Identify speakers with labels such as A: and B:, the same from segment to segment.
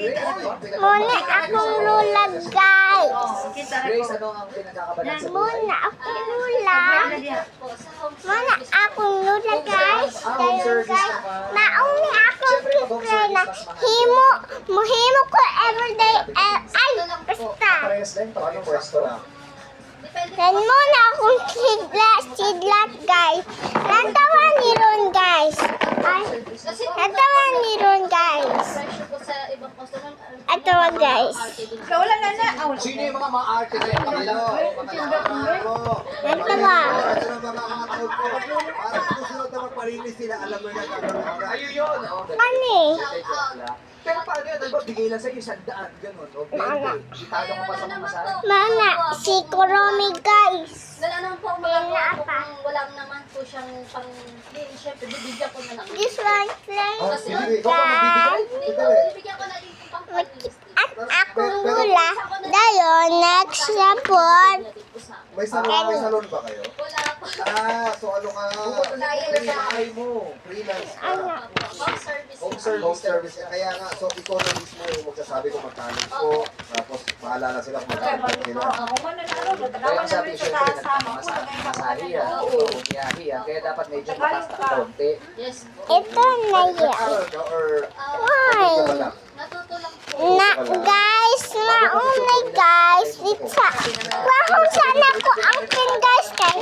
A: Muna akong lula, guys.
B: Grace, ano ang pinagkakabalan sa buhay?
A: Muna akong lula. Muna akong lula, guys. Kayo, guys. Nauni akong picture na himo ko everyday. Ay, basta.
B: Parehas din, paano pwesto lang?
A: Then muna akong sidlat, guys. Natawa ni Ron, guys. Ay, natawa ni Ron, guys. Natawa, guys.
C: Wala na na.
B: Sino yung mga arte na yun?
A: Natawa.
D: Para susunod na magpalinis sila, alam mo na gagawin.
B: Ayun yun!
A: Kani.
B: Pero paano yun? Ano ba? Bigay lang sa'yo 100, gano'n. O 20. Italo mo pa sa mga masahe.
A: Mana, si Kuromi, guys.
E: Wala naman po ang magagawa po kung wala naman po siyang pang siyempre bibigyan ko na lang.
A: This one, play.
E: Kasi
D: Ikaw pa magbibigay?
E: dito, bibigyan ko na din po pang pag-list.
A: At akong lula. Dayon, next na po.
D: May salon ba kayo?
E: Wala po.
D: So ano ka?
B: Bahay mo.
D: Freelance ka.
E: Home service.
D: Home service ka. Kaya nga, so ikaw na mismo yung magsasabi kung magkano po. Tapos bahala na sila kung magkano sila.
B: Kaya sabi, syempre, masahe yan. O biyahe yan. Kaya dapat medyo mataas na konti.
E: Yes po.
A: Ito na yan.
D: Or
A: Why?
D: ito lang.
E: Natuto lang po.
A: Na, guys, maumay, guys. Pizza. Wahong sana ko ang pen, guys. Kay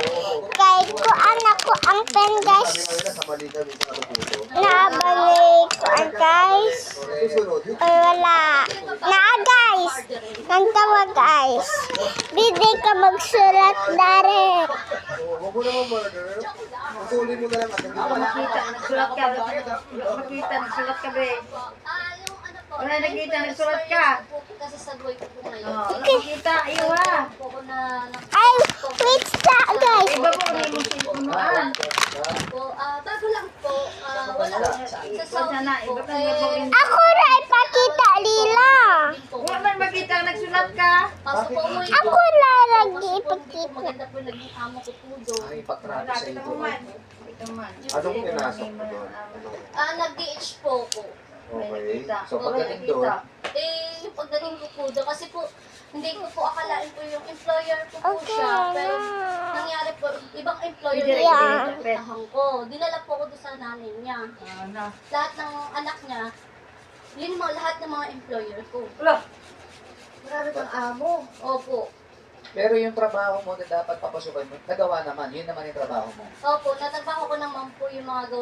A: ko anak ko ang pen, guys.
D: Sa mali kami sa natututo.
A: Nabalik ko ang, guys.
D: Susunod, yung
A: Ay, wala. Naa, guys. Nantawa, guys. Bidi ka magsulat na rin.
D: huwag mo naman murder. Putulin mo na lang at hindi mo
C: Makita, nagsulat ka. Makita, nagsulat ka, be.
E: Yung ano po.
C: Wala nakita, nagsulat ka.
E: Kasi sa buhay ko po ngayon.
C: Makita, iwa.
E: Po ko na
A: Ay, wait sa, guys.
C: Iba po, hindi mo sinunuan.
E: po. Bago lang po. Wala sa Saudi
C: Sana,
E: po.
C: iba ka nagpapin.
A: Ako na ipakita nila.
C: Wala man makita, nagsulat ka.
E: Pasok po umuwi po.
A: Ako na lagi
E: Tapos po,
A: ipakita.
E: maganda po naging amo ko po doon.
B: Ay, pagtrato sa
C: Kita
B: iyo.
C: mo man. Kita mo man.
D: Anong pinasok mo doon?
E: Nag-DH po ko.
D: Okay.
B: So pagdating doon,
E: Yung pagdating ko po doon, kasi po, hindi ko po akalain po yung employer ko po
A: Okay
E: siya. Pero
A: na.
E: nangyari po, ibang employer
C: Hindi,
E: na
A: yeah.
E: yung pinuntahan ko. Dinala po ko doon sa nanay niya.
C: Ano?
E: Lahat ng anak niya, yun mga lahat ng mga employer ko.
C: Wala.
E: Marami kang amo. Opo.
B: pero yung trabaho mo na dapat papasukan mo, nagawa naman, yun naman yung trabaho mo.
E: Opo, natrabaho ko naman po yung mga gawa